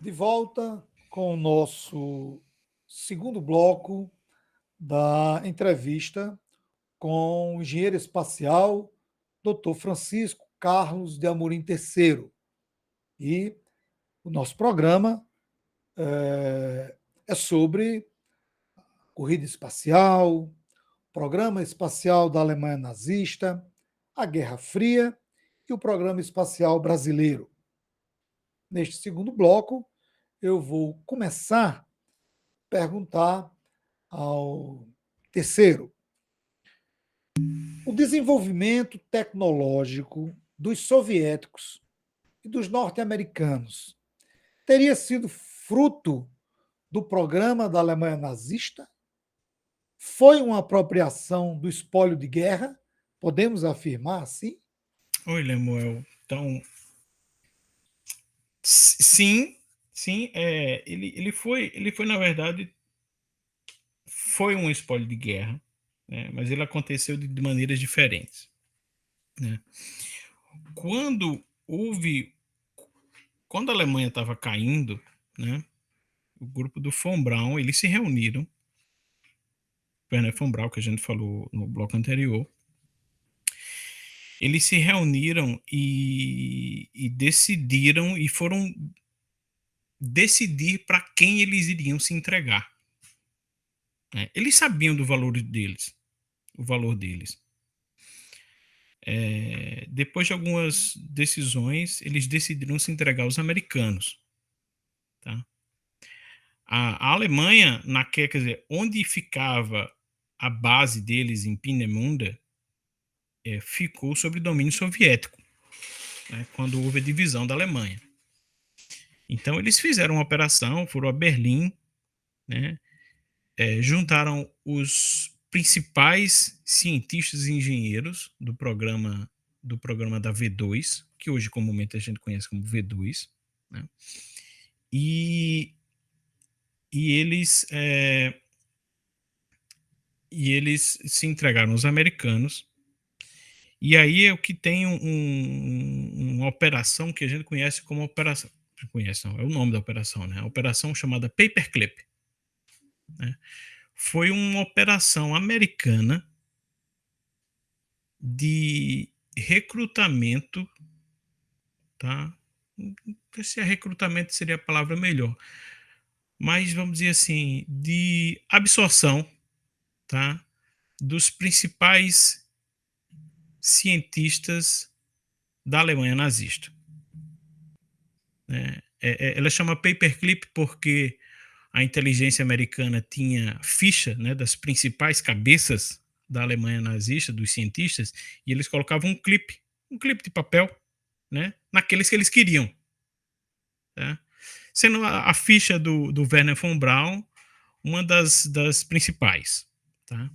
De volta com o nosso segundo bloco da entrevista com o engenheiro espacial Dr. Francisco Carlos de Amorim Terceiro. E o nosso programa é sobre corrida espacial, programa espacial da Alemanha nazista, a Guerra Fria e o programa espacial brasileiro. Neste segundo bloco, eu vou começar a perguntar ao terceiro: o desenvolvimento tecnológico dos soviéticos e dos norte-americanos teria sido fruto do programa da Alemanha nazista? Foi uma apropriação do espólio de guerra? Podemos afirmar assim? Oi, Lemuel. Então, sim, sim, ele foi, na verdade, foi um espólio de guerra, né? Mas ele aconteceu de maneiras diferentes, né? Quando houve, quando a Alemanha estava caindo, né? O grupo do Von Braun, eles se reuniram, Werner von Braun, que a gente falou no bloco anterior, eles se reuniram e decidiram e foram decidir para quem eles iriam se entregar, né? Eles sabiam do valor deles, o valor deles. Depois de algumas decisões, eles decidiram se entregar aos americanos, tá? A Alemanha, quer dizer, onde ficava a base deles em Peenemünde, ficou sob domínio soviético, né, quando houve a divisão da Alemanha. Então eles fizeram uma operação, foram a Berlim, né, juntaram os principais cientistas e engenheiros do programa da V2, que hoje comumente a gente conhece como V2, né? E, e eles se entregaram aos americanos. E aí é o que tem uma operação que a gente conhece como operação. Conhece, não, é o nome da operação, né? A operação chamada Paperclip, né? Foi uma operação americana de recrutamento, tá? Não sei se recrutamento seria a palavra melhor, mas vamos dizer assim, de absorção, tá? Dos principais cientistas da Alemanha nazista, né? Ela chama Paperclip porque a inteligência americana tinha ficha, né, das principais cabeças da Alemanha nazista, dos cientistas, e eles colocavam um clipe de papel, né, naqueles que eles queriam, tá? Sendo a ficha do Werner von Braun uma das principais, tá?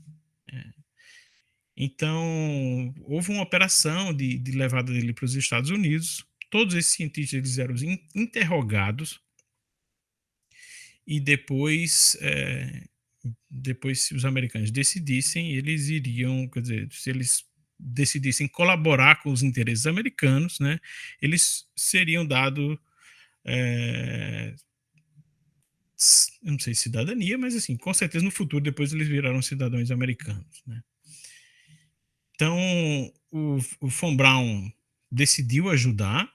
Então, houve uma operação de levada dele para os Estados Unidos. Todos esses cientistas eles eram interrogados e depois, se os americanos decidissem, eles iriam, quer dizer, se eles decidissem colaborar com os interesses americanos, né, eles seriam dados, eu não sei cidadania, mas assim, com certeza no futuro depois eles viraram cidadãos americanos, né? Então, o Von Braun decidiu ajudar,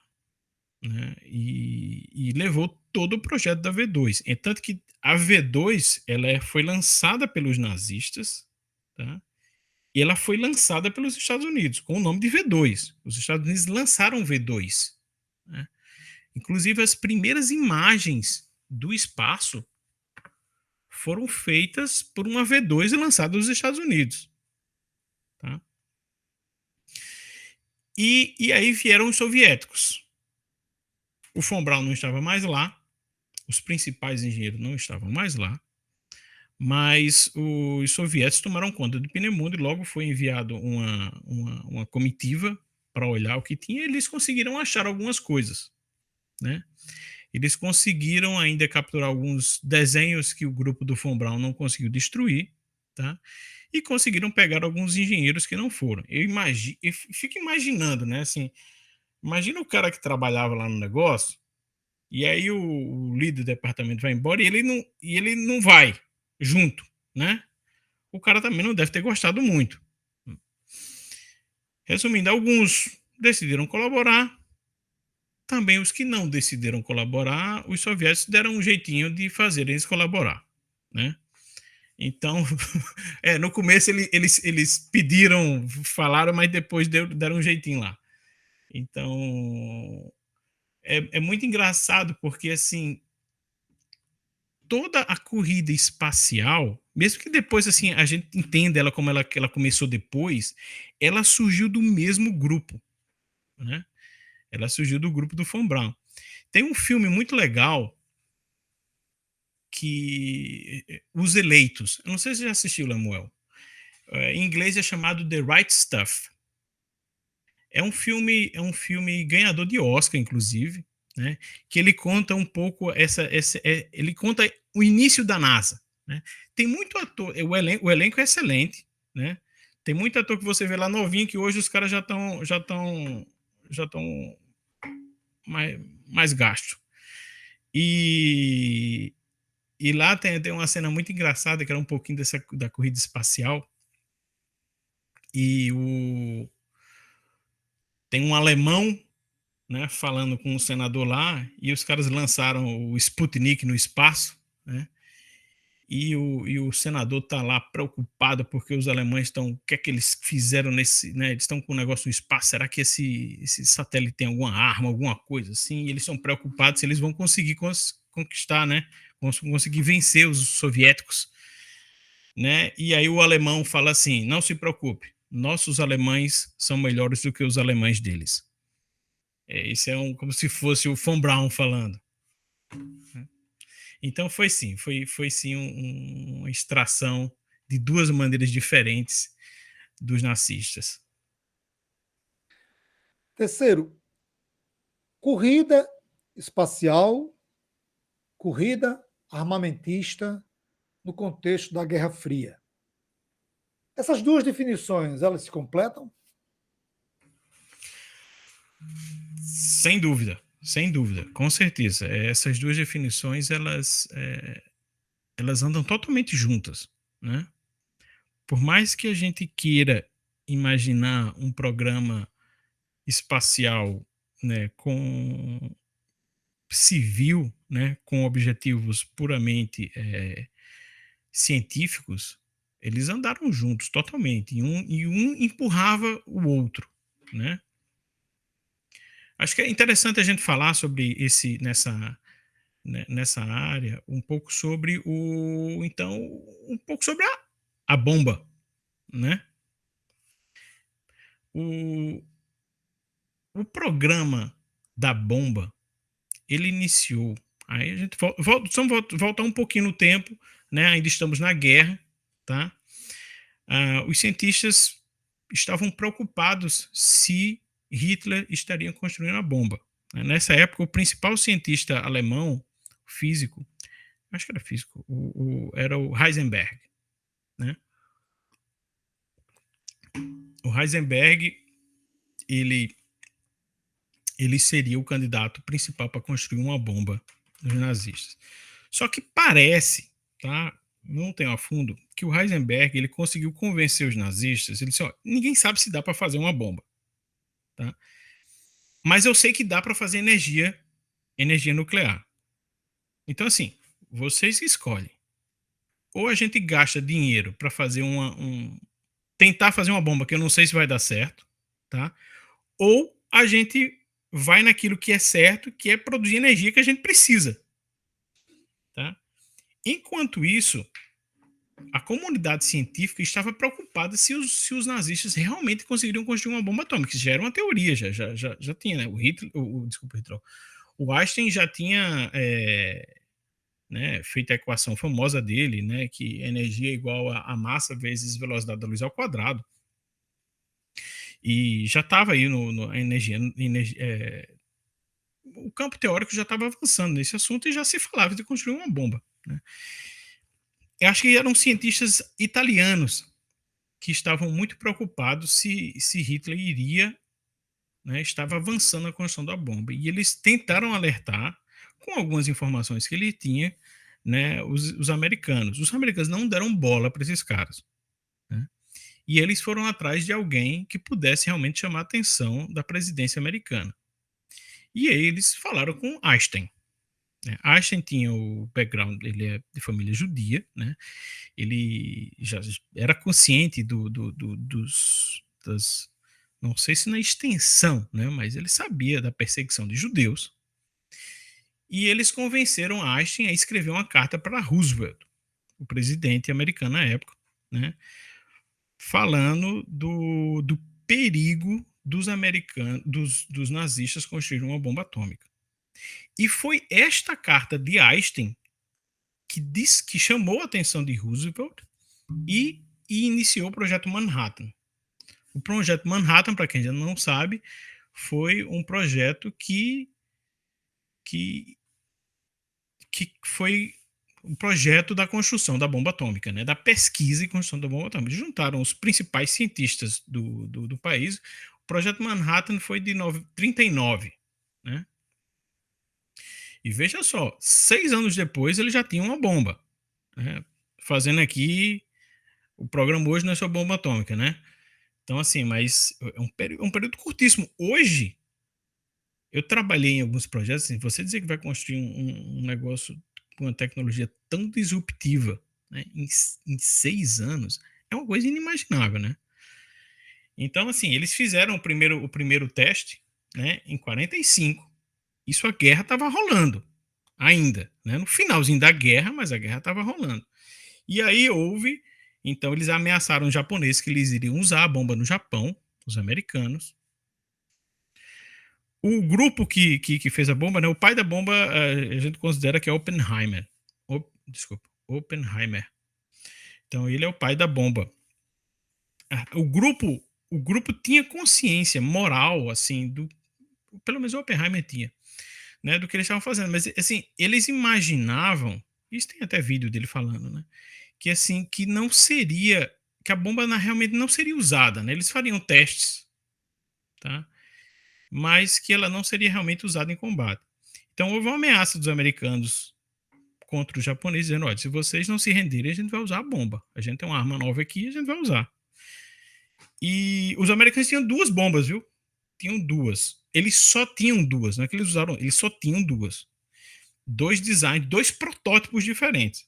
né, e levou todo o projeto da V2. Tanto que a V2 foi lançada pelos nazistas, tá? E ela foi lançada pelos Estados Unidos com o nome de V2. Os Estados Unidos lançaram V2, né? Inclusive, as primeiras imagens do espaço foram feitas por uma V2 e lançada nos Estados Unidos, tá? E aí vieram os soviéticos. O Von Braun não estava mais lá, os principais engenheiros não estavam mais lá, mas os soviéticos tomaram conta de Peenemünde e logo foi enviado uma comitiva para olhar o que tinha, e eles conseguiram achar algumas coisas, né? Eles conseguiram ainda capturar alguns desenhos que o grupo do Von Braun não conseguiu destruir, tá? E conseguiram pegar alguns engenheiros que não foram. Eu fico imaginando, né? Assim, imagina o cara que trabalhava lá no negócio E aí o líder do departamento vai embora e ele não vai junto, né? O cara também não deve ter gostado muito. Resumindo, alguns decidiram colaborar, também os que não decidiram colaborar, os soviéticos deram um jeitinho de fazer eles colaborar, né? Então, no começo eles pediram, falaram, mas depois deram um jeitinho lá. Então, é muito engraçado porque, assim, toda a corrida espacial, mesmo que depois, assim, a gente entenda ela como ela começou depois, ela surgiu do mesmo grupo, né? Ela surgiu do grupo do Von Braun. Tem um filme muito legal que Os Eleitos. Eu não sei se você já assistiu, Lemuel. Em inglês é chamado The Right Stuff. É um filme ganhador de Oscar, inclusive, né? Que ele conta um pouco ele conta o início da NASA, né? Tem muito ator, o elenco é excelente, né? Tem muito ator que você vê lá novinho que hoje os caras já estão mais gastos. E E lá tem uma cena muito engraçada, que era um pouquinho da corrida espacial. E tem um alemão, né, falando com um senador lá, e os caras lançaram o Sputnik no espaço, né? E o senador tá lá preocupado porque os alemães estão. O que é que eles fizeram nesse. Né, eles estão com um negócio no espaço. Será que esse satélite tem alguma arma, alguma coisa assim? E eles são preocupados se eles vão conseguir conquistar, né? Conseguir vencer os soviéticos, né? E aí o alemão fala assim: não se preocupe, nossos alemães são melhores do que os alemães deles. Isso é como se fosse o Von Braun falando. Então foi sim uma extração de duas maneiras diferentes dos nazistas. Terceiro, corrida espacial, corrida armamentista no contexto da Guerra Fria. Essas duas definições, elas se completam? Sem dúvida, com certeza. Essas duas definições elas andam totalmente juntas, né? Por mais que a gente queira imaginar um programa espacial, né, com civil, né, com objetivos puramente científicos, eles andaram juntos totalmente e um empurrava o outro, né? Acho que é interessante a gente falar sobre nessa área um pouco sobre um pouco sobre a bomba, né? O, o programa da bomba ele iniciou. Aí a gente voltar um pouquinho no tempo, né? Ainda estamos na guerra, tá? Os cientistas estavam preocupados se Hitler estaria construindo a bomba. Nessa época, o principal cientista alemão, físico, acho que era físico, era o Heisenberg, né? O Heisenberg, ele, ele seria o candidato principal para construir uma bomba dos nazistas. Só que parece, tá? Não tenho a fundo, que o Heisenberg ele conseguiu convencer os nazistas. Ele disse: ó, ninguém sabe se dá para fazer uma bomba, tá? Mas eu sei que dá para fazer energia nuclear. Então, assim, vocês escolhem. Ou a gente gasta dinheiro para fazer tentar fazer uma bomba que eu não sei se vai dar certo, tá? Ou a gente vai naquilo que é certo, que é produzir energia que a gente precisa, tá? Enquanto isso, a comunidade científica estava preocupada se os nazistas realmente conseguiriam construir uma bomba atômica. Isso já era uma teoria, já tinha, né? Desculpa, Hitler. O Einstein já tinha né, feito a equação famosa dele, né, que energia é igual a massa vezes velocidade da luz ao quadrado. E já estava aí a o campo teórico já estava avançando nesse assunto e já se falava de construir uma bomba, né? Eu acho que eram cientistas italianos que estavam muito preocupados se Hitler iria, né, estava avançando a construção da bomba. E eles tentaram alertar com algumas informações que ele tinha, né, os americanos. Os americanos não deram bola para esses caras, né? E eles foram atrás de alguém que pudesse realmente chamar a atenção da presidência americana. E aí eles falaram com Einstein, né? Einstein tinha o background, ele é de família judia, né? Ele já era consciente não sei se na extensão, né? Mas ele sabia da perseguição de judeus. E eles convenceram Einstein a escrever uma carta para Roosevelt, o presidente americano na época, né? Falando do perigo dos americanos, dos nazistas construírem uma bomba atômica. E foi esta carta de Einstein que chamou a atenção de Roosevelt e iniciou o projeto Manhattan. O projeto Manhattan, para quem já não sabe, foi um projeto que foi um projeto da construção da bomba atômica, né? Da pesquisa e construção da bomba atômica. Juntaram os principais cientistas do país. O projeto Manhattan foi de 39, né? E veja só, 6 anos depois ele já tinha uma bomba, né? Fazendo aqui, o programa hoje não é sobre bomba atômica, né? Então, assim, mas é um período curtíssimo. Hoje, eu trabalhei em alguns projetos, assim, você dizer que vai construir um negócio com uma tecnologia tão disruptiva, né, em 6 anos, é uma coisa inimaginável, né? Então, assim, eles fizeram o primeiro teste, né, em 45. Isso, a guerra estava rolando ainda, né? No finalzinho da guerra, mas a guerra estava rolando. E aí então eles ameaçaram os japoneses que eles iriam usar a bomba no Japão, os americanos. O grupo que fez a bomba, né? O pai da bomba, a gente considera que é Oppenheimer. Desculpa, Oppenheimer. Então ele é o pai da bomba. O grupo tinha consciência moral, assim, pelo menos o Oppenheimer tinha, né, do que eles estavam fazendo. Mas, assim, eles imaginavam, isso tem até vídeo dele falando, né, que, assim, que a bomba realmente não seria usada, né? Eles fariam testes, tá? Mas que ela não seria realmente usada em combate. Então houve uma ameaça dos americanos contra os japoneses, dizendo: olha, se vocês não se renderem, a gente vai usar a bomba. A gente tem uma arma nova aqui e a gente vai usar. E os americanos tinham 2 bombas, viu? Tinham 2. Eles só tinham 2, não é que eles usaram, eles só tinham 2. 2 designs, 2 protótipos diferentes.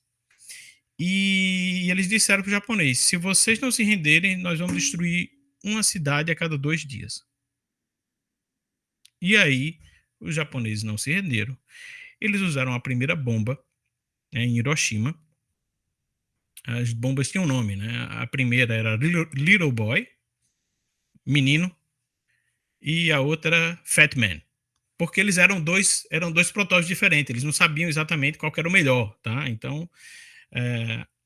E eles disseram para os japoneses: se vocês não se renderem, nós vamos destruir uma cidade a cada 2 dias. E aí, os japoneses não se renderam. Eles usaram a primeira bomba, né, em Hiroshima. As bombas tinham um nome, né? A primeira era Little Boy, menino, e a outra era Fat Man. Porque eles eram dois protótipos diferentes, eles não sabiam exatamente qual era o melhor, tá? Então,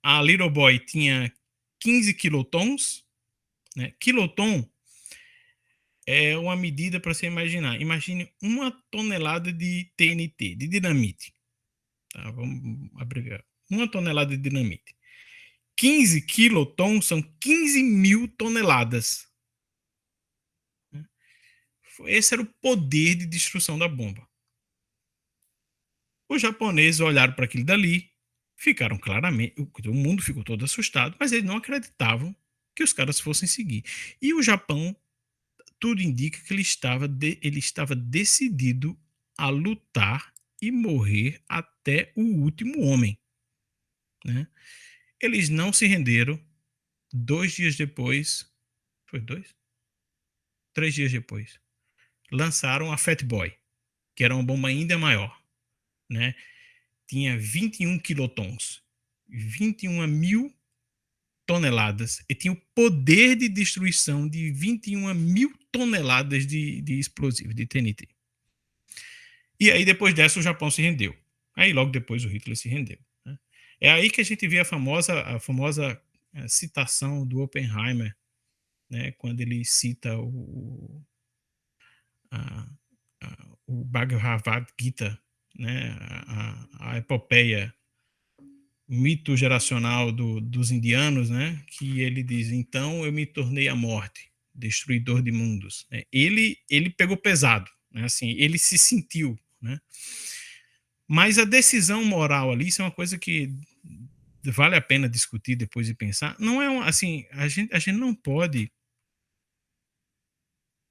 a Little Boy tinha 15 quilotons, né? Quiloton é uma medida para você imaginar. Imagine 1 tonelada de TNT, de dinamite. Tá? Vamos abreviar. 1 tonelada de dinamite. 15 quilotons são 15 mil toneladas. Esse era o poder de destruição da bomba. Os japoneses olharam para aquilo dali, ficaram claramente, o mundo ficou todo assustado, mas eles não acreditavam que os caras fossem seguir. E o Japão, tudo indica que ele estava decidido a lutar e morrer até o último homem, né? Eles não se renderam. 2 dias depois, foi 2? 3 dias depois, lançaram a Fat Boy, que era uma bomba ainda maior, né? Tinha 21 quilotons, 21 mil toneladas, e tinha o poder de destruição de 21 mil toneladas de explosivo, de TNT. E aí, depois dessa, o Japão se rendeu. Aí, logo depois, o Hitler se rendeu, né? É aí que a gente vê a famosa citação do Oppenheimer, né, quando ele cita a, o Bhagavad Gita, né, a epopeia, mito geracional dos indianos, né, que ele diz: então eu me tornei a morte, destruidor de mundos, né? Ele pegou pesado, né, assim, ele se sentiu, né? Mas a decisão moral ali, isso é uma coisa que vale a pena discutir depois e pensar. Não é assim, a gente não pode,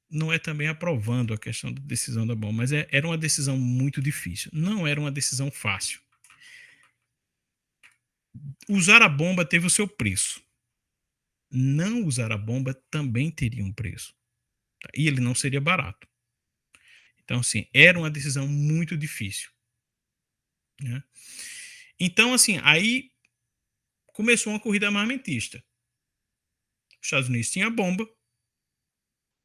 não é também aprovando a questão da decisão da bomba, mas era uma decisão muito difícil. Não era uma decisão fácil. Usar a bomba teve o seu preço. Não usar a bomba também teria um preço. Tá? E ele não seria barato. Então, assim, era uma decisão muito difícil. Né? Então, assim, aí começou uma corrida armamentista. Os Estados Unidos tinham a bomba,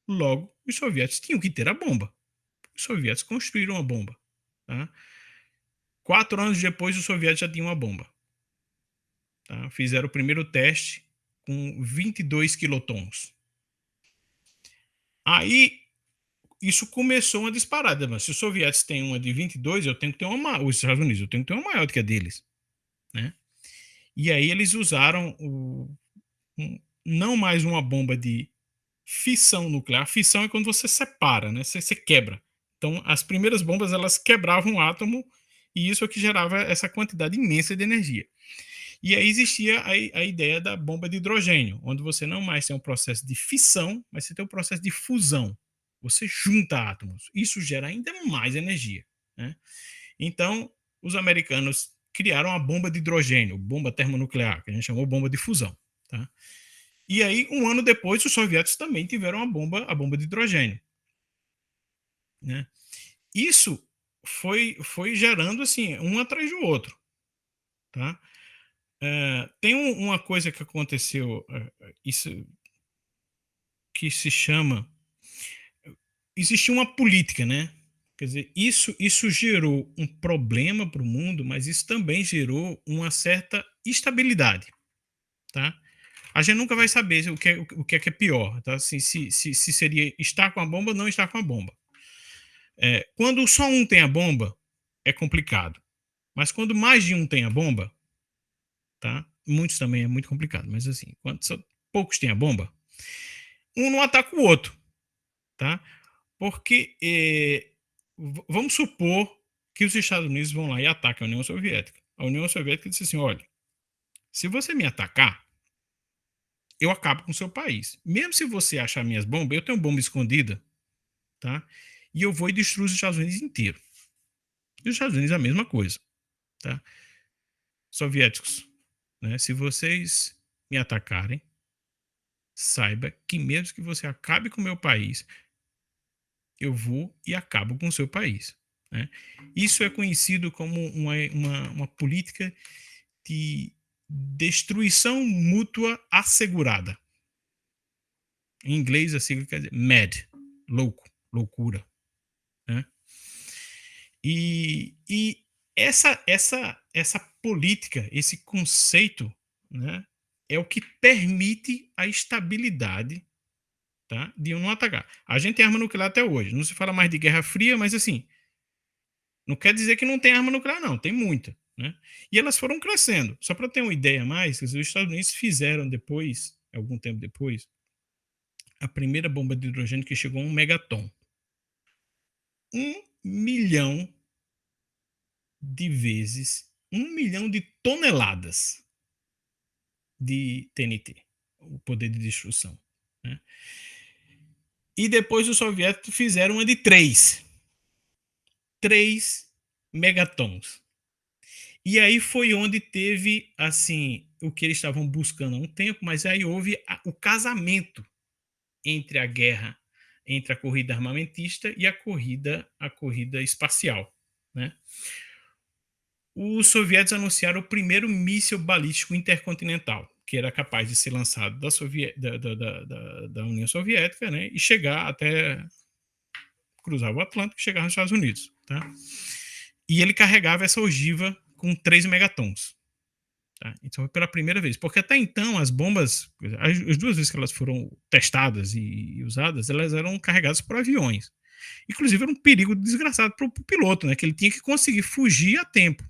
logo os soviéticos tinham que ter a bomba. Os soviéticos construíram a bomba. Tá? 4 anos depois, os soviéticos já tinham uma bomba. Tá? Fizeram o primeiro teste com 22 quilotons. Aí, isso começou uma disparada. Mas se os soviéticos têm uma de 22, eu tenho que ter uma, os Estados Unidos, eu tenho que ter uma maior do que a deles. Né? E aí eles usaram não mais uma bomba de fissão nuclear. Fissão é quando você separa, né? Você quebra. Então, as primeiras bombas, elas quebravam o átomo e isso é o que gerava essa quantidade imensa de energia. E aí existia a ideia da bomba de hidrogênio, onde você não mais tem um processo de fissão, mas você tem um processo de fusão. Você junta átomos. Isso gera ainda mais energia. Né? Então, os americanos criaram a bomba de hidrogênio, bomba termonuclear, que a gente chamou bomba de fusão. Tá? E aí, um ano depois, os soviéticos também tiveram a bomba de hidrogênio. Né? Isso foi gerando assim, um atrás do outro. Tá? Tem uma coisa que aconteceu, isso que se chama. Existia uma política, né? Quer dizer, isso gerou um problema para o mundo, mas isso também gerou uma certa estabilidade. Tá? A gente nunca vai saber o que é pior, tá? Se seria estar com a bomba ou não estar com a bomba. Quando só um tem a bomba, é complicado. Mas quando mais de um tem a bomba, tá? Muitos também é muito complicado, mas assim, quando só poucos têm a bomba, um não ataca o outro, tá? Porque vamos supor que os Estados Unidos vão lá e atacam a União Soviética. A União Soviética disse assim: olha, se você me atacar, eu acabo com o seu país. Mesmo se você achar minhas bombas, eu tenho bomba escondida, tá? E eu vou e destruo os Estados Unidos inteiro. E os Estados Unidos é a mesma coisa, tá? Soviéticos, né? Se vocês me atacarem, saiba que mesmo que você acabe com o meu país, eu vou e acabo com o seu país. Né? Isso é conhecido como uma política de destruição mútua assegurada. Em inglês, a sigla quer dizer MAD, louco, loucura. Né? E essa política, esse conceito, né, é o que permite a estabilidade, tá, de um não atacar. A gente tem arma nuclear até hoje. Não se fala mais de Guerra Fria, mas assim, não quer dizer que não tem arma nuclear, não. Tem muita. Né? E elas foram crescendo. Só para ter uma ideia a mais, os Estados Unidos fizeram depois, algum tempo depois, a primeira bomba de hidrogênio que chegou a 1 megaton. 1 milhão de vezes, 1 milhão de toneladas de TNT, o poder de destruição. Né? E depois os soviéticos fizeram uma de 3 megatons. E aí foi onde teve, assim, o que eles estavam buscando há um tempo, mas aí houve o casamento entre a guerra, entre a corrida armamentista e a corrida espacial. Né? Os soviéticos anunciaram o primeiro míssil balístico intercontinental, que era capaz de ser lançado da União Soviética, né, e chegar até cruzar o Atlântico e chegar nos Estados Unidos. Tá? E ele carregava essa ogiva com 3 megatons. Tá? Então, pela primeira vez. Porque até então, as bombas, as 2 vezes que elas foram testadas e usadas, elas eram carregadas por aviões. Inclusive, era um perigo desgraçado para o piloto, né? Que ele tinha que conseguir fugir a tempo.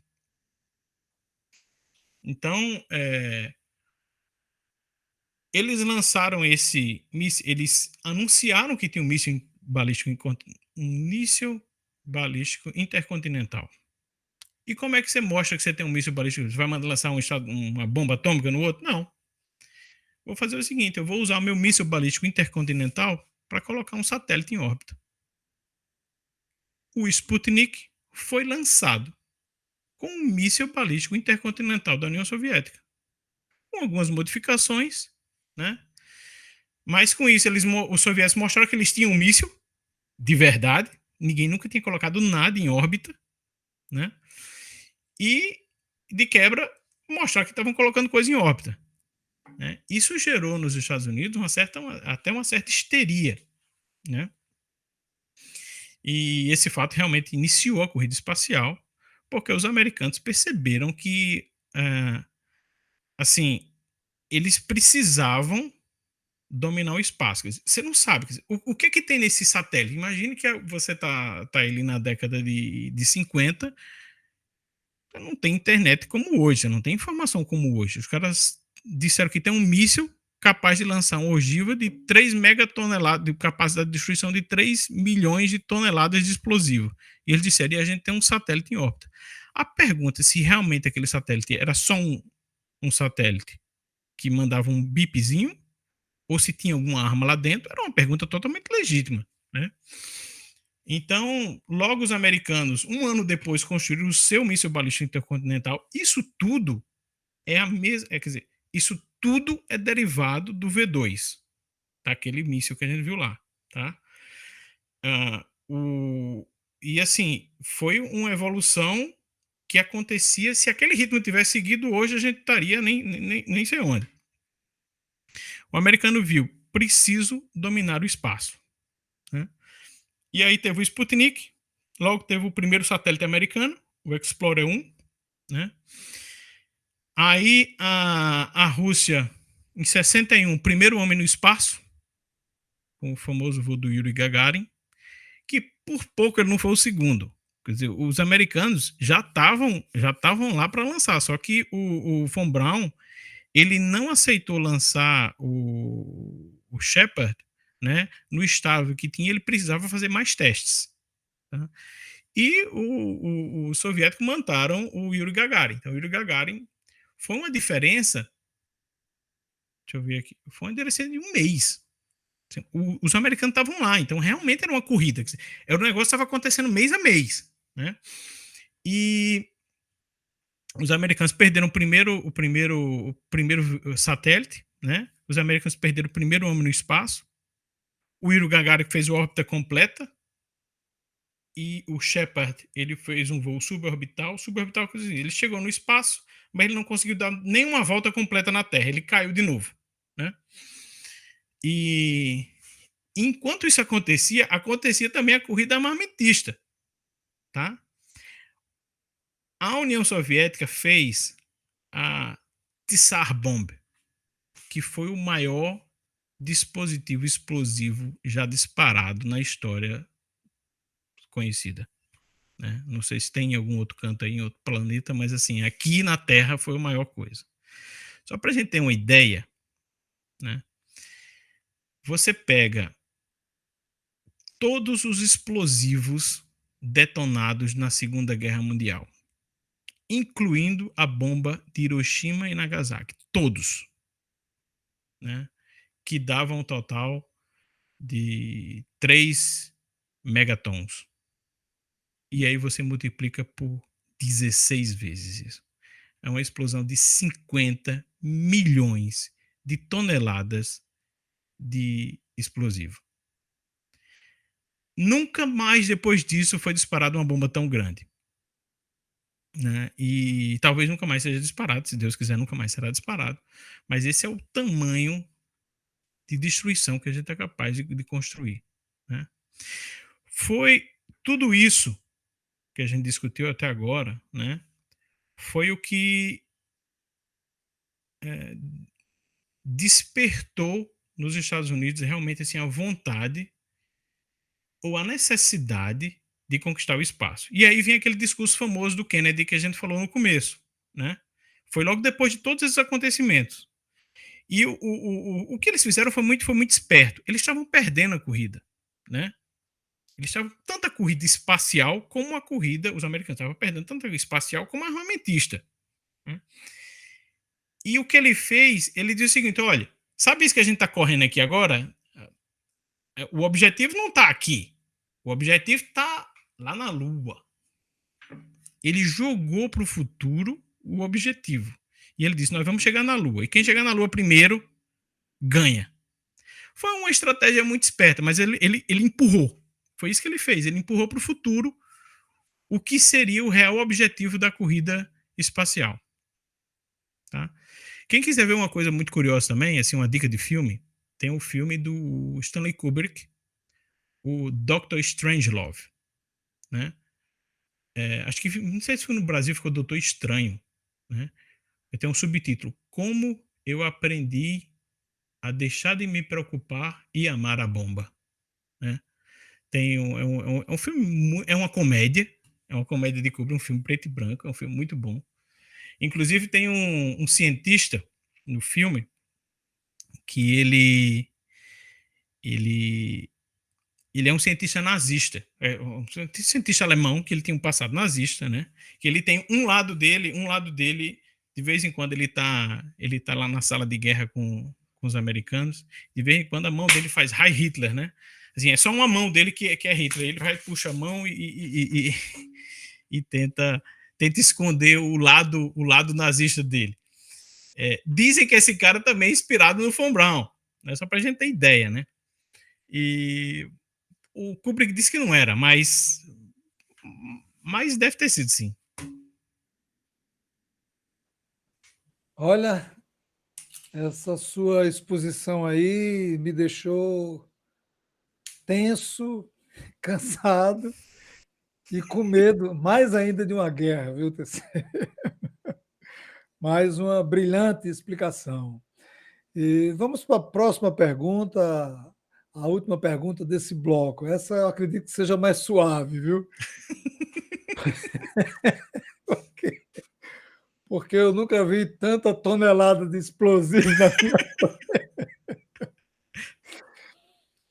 Então, eles lançaram eles anunciaram que tinha um míssil balístico intercontinental. E como é que você mostra que você tem um míssil balístico? Você vai mandar lançar uma bomba atômica no outro? Não. Vou fazer o seguinte, eu vou usar o meu míssil balístico intercontinental para colocar um satélite em órbita. O Sputnik foi lançado com um míssil balístico intercontinental da União Soviética, com algumas modificações, né? Mas com isso, os soviéticos mostraram que eles tinham um míssil de verdade, ninguém nunca tinha colocado nada em órbita, né? E, de quebra, mostrar que estavam colocando coisa em órbita. Né? Isso gerou nos Estados Unidos até uma certa histeria, né? E esse fato realmente iniciou a corrida espacial, porque os americanos perceberam que, assim, eles precisavam dominar o espaço. Você não sabe o que tem nesse satélite. Imagine que você tá ali na década de 50, não tem internet como hoje, não tem informação como hoje. Os caras disseram que tem um míssil capaz de lançar uma ogiva de 3 megatoneladas, de capacidade de destruição de 3 milhões de toneladas de explosivo. E eles disseram, e a gente tem um satélite em órbita. A pergunta é se realmente aquele satélite era só um satélite que mandava um bipzinho, ou se tinha alguma arma lá dentro, era uma pergunta totalmente legítima, né? Então, logo os americanos, um ano depois, construíram o seu míssil balístico intercontinental. Isso tudo é a mesma, quer dizer, isso tudo é derivado do V2, tá? Aquele míssil que a gente viu lá, tá? E assim, foi uma evolução que acontecia, se aquele ritmo tivesse seguido hoje, a gente estaria nem sei onde. O americano viu, preciso dominar o espaço, né? E aí teve o Sputnik, logo teve o primeiro satélite americano, o Explorer 1, né? Aí a Rússia, em 61, primeiro homem no espaço, com o famoso voo do Yuri Gagarin, que por pouco ele não foi o segundo. Quer dizer, os americanos já estavam lá para lançar, só que o von Braun ele não aceitou lançar o Shepard, né, no estágio que tinha, ele precisava fazer mais testes. Tá? E os soviéticos mandaram o Yuri Gagarin. Então, o Yuri Gagarin foi uma diferença, deixa eu ver aqui, foi uma diferença de um mês. Os americanos estavam lá, então realmente era uma corrida. Era um negócio que estava acontecendo mês a mês. Né? E os americanos perderam o primeiro satélite, né? Os americanos perderam o primeiro homem no espaço. O Yuri Gagarin fez a órbita completa. E o Shepard, ele fez um voo suborbital. Suborbital, quer dizer, ele chegou no espaço, mas ele não conseguiu dar nenhuma volta completa na Terra. Ele caiu de novo, né? E enquanto isso acontecia também a corrida armamentista, tá? A União Soviética fez a Tsar Bomb, que foi o maior dispositivo explosivo já disparado na história conhecida. Né? Não sei se tem em algum outro canto aí, em outro planeta, mas assim, aqui na Terra foi a maior coisa. Só para a gente ter uma ideia, né? Você pega todos os explosivos detonados na Segunda Guerra Mundial, incluindo a bomba de Hiroshima e Nagasaki, todos, né? Que davam um total de 3 megatons. E aí você multiplica por 16 vezes isso. É uma explosão de 50 milhões de toneladas de explosivo. Nunca mais depois disso foi disparada uma bomba tão grande. Né? E talvez nunca mais seja disparado, se Deus quiser, nunca mais será disparado. Mas esse é o tamanho de destruição que a gente é capaz de construir. Né? Foi tudo isso que a gente discutiu até agora, né? Foi o que despertou nos Estados Unidos realmente assim, a vontade ou a necessidade de conquistar o espaço. E aí vem aquele discurso famoso do Kennedy que a gente falou no começo. Né? Foi logo depois de todos esses acontecimentos. E o que eles fizeram foi muito esperto. Eles estavam perdendo a corrida. Né? Eles estavam tanto a corrida espacial como a corrida, os americanos estavam perdendo tanto a espacial como a armamentista. Né? E o que ele fez, ele disse o seguinte: olha, sabe isso que a gente está correndo aqui agora? O objetivo não está aqui. O objetivo está lá na Lua. Ele jogou para o futuro o objetivo. E ele disse: nós vamos chegar na Lua. E quem chegar na Lua primeiro ganha. Foi uma estratégia muito esperta, mas ele empurrou. Foi isso que ele fez. Ele empurrou para o futuro o que seria o real objetivo da corrida espacial. Tá? Quem quiser ver uma coisa muito curiosa também, assim, uma dica de filme, tem um filme do Stanley Kubrick, o Dr. Strangelove. Né? Acho que, não sei se foi no Brasil, ficou Doutor Estranho. Né? Tem um subtítulo: Como eu aprendi a deixar de me preocupar e amar a bomba. Né? É um filme, é uma comédia de Kubrick, um filme preto e branco, é um filme muito bom. Inclusive tem um cientista no filme que ele ele é um cientista nazista, um cientista alemão que ele tem um passado nazista, né? Que ele tem um lado dele de vez em quando ele tá lá na sala de guerra com os americanos, de vez em quando a mão dele faz Heil Hitler, né? Assim, é só uma mão dele que é Hitler, ele vai puxa a mão e tenta esconder o lado nazista dele. Dizem que esse cara também é inspirado no Von Braun, né? Só pra gente ter ideia, né? E o Kubrick disse que não era, mas deve ter sido sim. Olha, essa sua exposição aí me deixou tenso, cansado e com medo, mais ainda de uma guerra, viu, TC? Mais uma brilhante explicação. E vamos para a próxima pergunta, a última pergunta desse bloco. Essa eu acredito que seja mais suave, viu? Porque eu nunca vi tanta tonelada de explosivo na minha.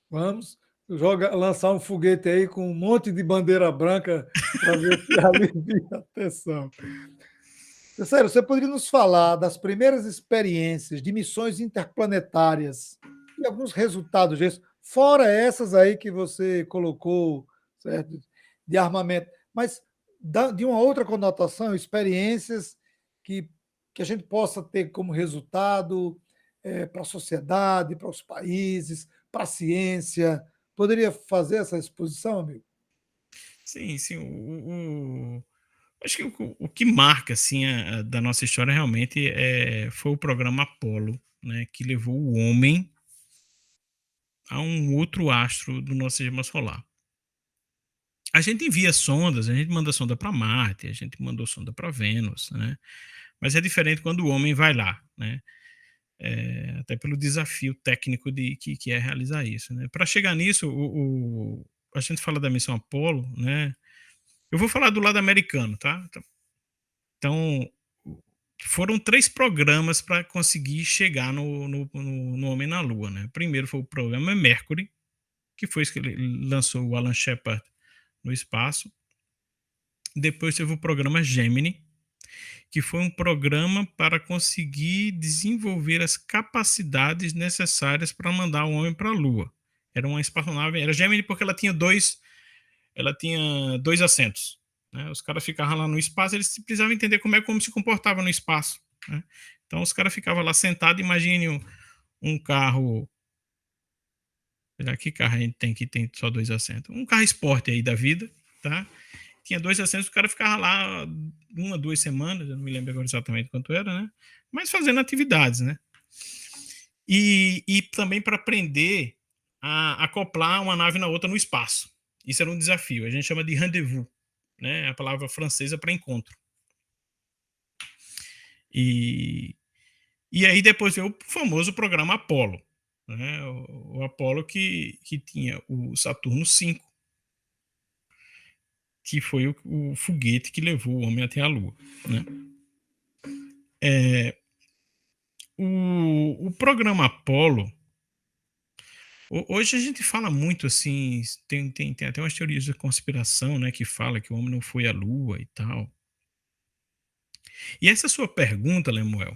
Vamos lançar um foguete aí com um monte de bandeira branca para ver se alivia a tensão. Sério, você poderia nos falar das primeiras experiências de missões interplanetárias e alguns resultados disso, fora essas aí que você colocou, certo, de armamento, mas de uma outra conotação, experiências que, que a gente possa ter como resultado para a sociedade, para os países, para a ciência. Poderia fazer essa exposição, amigo? Sim, sim. Acho que o que marca assim, da nossa história realmente foi o programa Apollo, né, que levou o homem a um outro astro do nosso sistema solar. A gente envia sondas, a gente manda sonda para Marte, a gente mandou sonda para Vênus, né? Mas é diferente quando o homem vai lá, né? Até pelo desafio técnico que é realizar isso, né? Para chegar nisso, a gente fala da missão Apollo, né? Eu vou falar do lado americano, tá? Então, foram 3 programas para conseguir chegar no Homem na Lua, né? Primeiro foi o programa Mercury, que foi isso que ele lançou o Alan Shepard no espaço. Depois teve o programa Gemini, que foi um programa para conseguir desenvolver as capacidades necessárias para mandar o homem para a Lua. Era uma espaçonave, era Gemini porque ela tinha dois assentos. Né? Os caras ficavam lá no espaço, eles precisavam entender como se comportava no espaço. Né? Então os caras ficavam lá sentados, imagine um carro. Que carro a gente tem que tem só 2 assentos? Um carro esporte aí da vida, tá? Tinha 2 assentos, o cara ficava lá 1, 2 semanas, eu não me lembro agora exatamente quanto era, né? Mas fazendo atividades, né? E também para aprender a acoplar uma nave na outra no espaço. Isso era um desafio. A gente chama de rendezvous, né? A palavra francesa para encontro. E aí depois veio o famoso programa Apollo, né? O Apollo que tinha o Saturno 5, que foi o foguete que levou o homem até a Lua, né? O programa Apollo, Hoje a gente fala muito assim, tem até umas teorias da conspiração, né, que fala que o homem não foi à Lua e tal. E essa sua pergunta, Lemuel,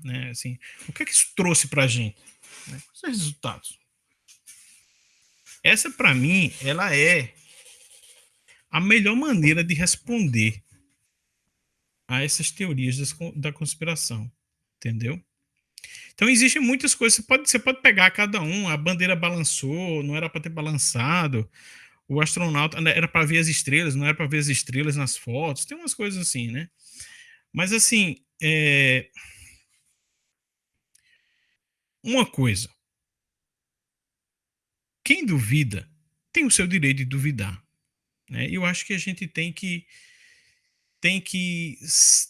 né, assim, o que é que isso trouxe pra gente? Né? Quais os resultados? Essa, para mim, ela é a melhor maneira de responder a essas teorias da conspiração, entendeu? Então existem muitas coisas. Você pode pegar cada um. A bandeira balançou, não era para ter balançado. O astronauta era para ver as estrelas, não era para ver as estrelas nas fotos. Tem umas coisas assim, né? Mas assim, uma coisa: quem duvida tem o seu direito de duvidar, né? Eu acho que a gente tem que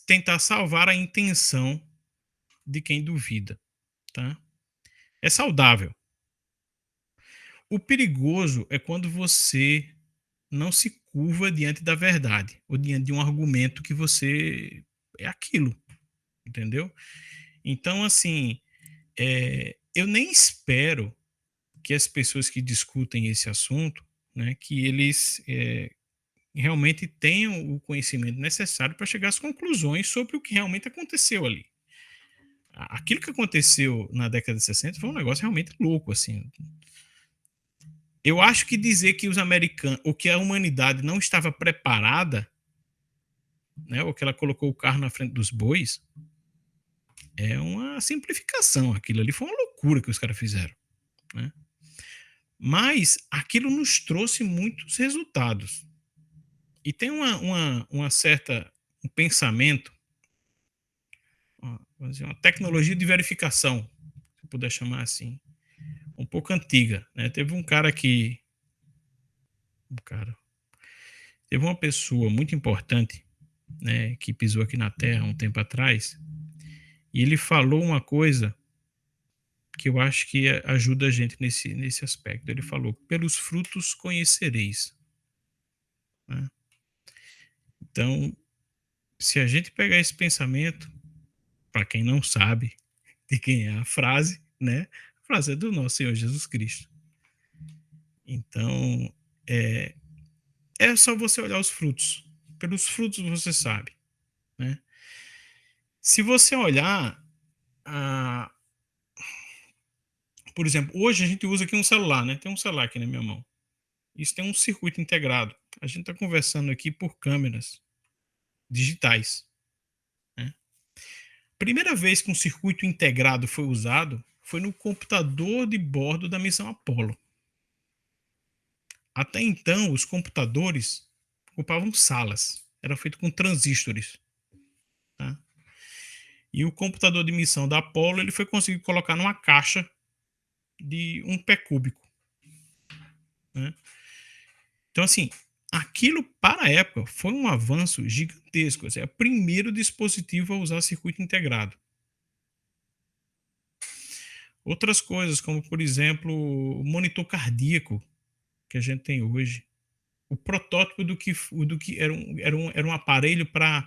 tentar salvar a intenção de quem duvida, tá? É saudável. O perigoso é quando você não se curva diante da verdade ou diante de um argumento que você é aquilo, entendeu? Então, assim, eu nem espero que as pessoas que discutem esse assunto, né, que eles realmente tenham o conhecimento necessário para chegar às conclusões sobre o que realmente aconteceu ali. Aquilo que aconteceu na década de 60 foi um negócio realmente louco, assim. Eu acho que dizer que os americanos, ou que a humanidade não estava preparada, né, ou que ela colocou o carro na frente dos bois, é uma simplificação. Aquilo ali foi uma loucura que os caras fizeram, né? Mas aquilo nos trouxe muitos resultados. E tem uma certa um pensamento, uma tecnologia de verificação, se puder chamar assim, um pouco antiga, né? Teve uma pessoa muito importante, né, que pisou aqui na Terra um tempo atrás, e ele falou uma coisa que eu acho que ajuda a gente nesse aspecto. Ele falou: pelos frutos conhecereis. Né? Então, se a gente pegar esse pensamento, para quem não sabe de quem é a frase, né? A frase é do nosso Senhor Jesus Cristo. Então, é, é só você olhar os frutos. Pelos frutos você sabe, né? Se você olhar, por exemplo, hoje a gente usa aqui um celular, né? Tem um celular aqui na minha mão. Isso tem um circuito integrado. A gente está conversando aqui por câmeras digitais. Né? Primeira vez que um circuito integrado foi usado foi no computador de bordo da missão Apollo. Até então, os computadores ocupavam salas, era feito com transistores. Tá? E o computador de missão da Apollo ele foi conseguido colocar numa caixa de 1 pé cúbico. Né? Então, assim, aquilo para a época foi um avanço gigantesco. Assim, é o primeiro dispositivo a usar circuito integrado. Outras coisas, como por exemplo, o monitor cardíaco que a gente tem hoje. O protótipo do que era um aparelho para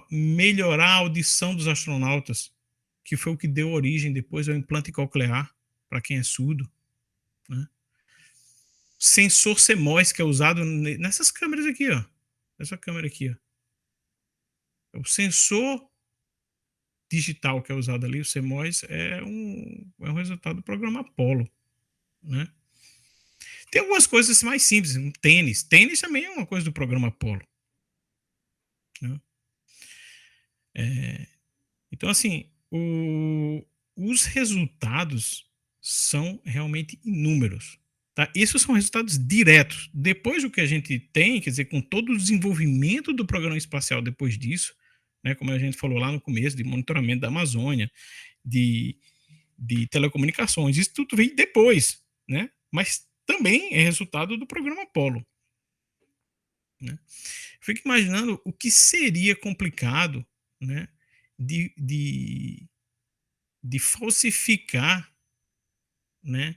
melhorar a audição dos astronautas, que foi o que deu origem depois ao implante coclear, para quem é surdo. Né? Sensor CMOS, que é usado nessas câmeras aqui, ó. Essa câmera aqui, ó. O sensor digital que é usado ali, o CMOS, é um resultado do programa Apollo. Né? Tem algumas coisas mais simples, um tênis. Tênis também é uma coisa do programa Apollo. Né? Então, assim, os resultados são realmente inúmeros. Tá? Esses são resultados diretos. Depois do que a gente tem, quer dizer, com todo o desenvolvimento do programa espacial depois disso, né, como a gente falou lá no começo, de monitoramento da Amazônia, de, de telecomunicações, isso tudo vem depois, né? Mas também é resultado do programa Apollo. Né? Fico imaginando o que seria complicado, né, de, de, de falsificar, né,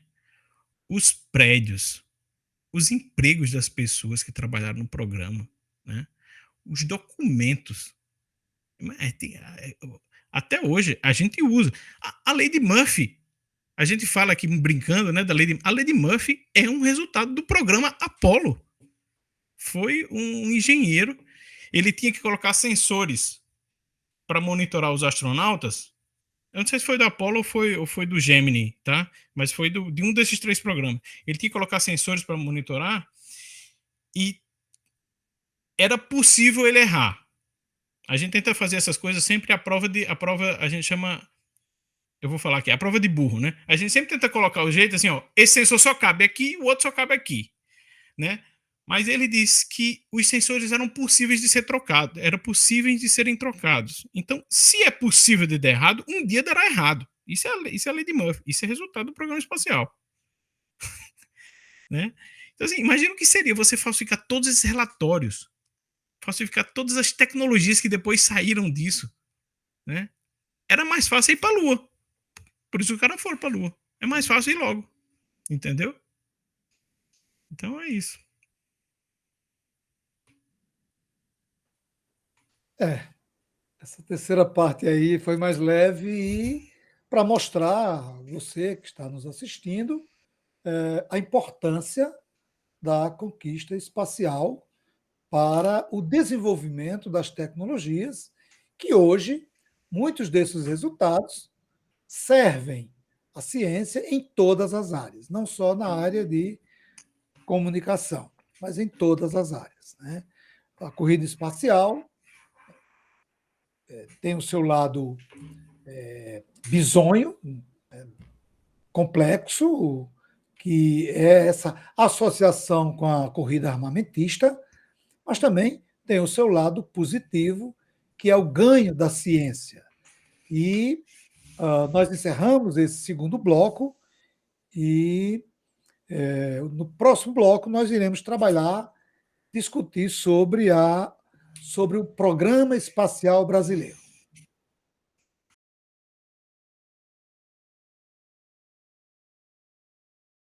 os prédios, os empregos das pessoas que trabalharam no programa, né, os documentos. Até hoje a gente usa a lei de Murphy. A gente fala aqui brincando, né, a lei de Murphy é um resultado do programa Apollo. Foi um engenheiro, ele tinha que colocar sensores para monitorar os astronautas. Eu não sei se foi do Apollo ou foi do Gemini, tá? Mas foi de um desses 3 programas. Ele tinha que colocar sensores para monitorar e era possível ele errar. A gente tenta fazer essas coisas sempre a prova a gente chama, eu vou falar aqui, a prova de burro, né? A gente sempre tenta colocar o jeito assim, ó, esse sensor só cabe aqui, o outro só cabe aqui, né? Mas ele disse que os sensores eram possíveis de ser trocados, eram possíveis de serem trocados. Então, se é possível de dar errado, um dia dará errado. Isso é a lei de Murphy, isso é resultado do programa espacial, né? Então, assim, imagina o que seria você falsificar todos esses relatórios, falsificar todas as tecnologias que depois saíram disso, né? Era mais fácil ir para a Lua. Por isso o cara foi para a Lua. É mais fácil ir logo, entendeu? Então é isso. É, essa terceira parte aí foi mais leve e para mostrar a você que está nos assistindo a importância da conquista espacial para o desenvolvimento das tecnologias, que hoje muitos desses resultados servem à ciência em todas as áreas, não só na área de comunicação, mas em todas as áreas, né? A corrida espacial tem o seu lado bizonho, complexo, que é essa associação com a corrida armamentista, mas também tem o seu lado positivo, que é o ganho da ciência. E nós encerramos esse segundo bloco e no próximo bloco nós iremos discutir sobre o Programa Espacial Brasileiro.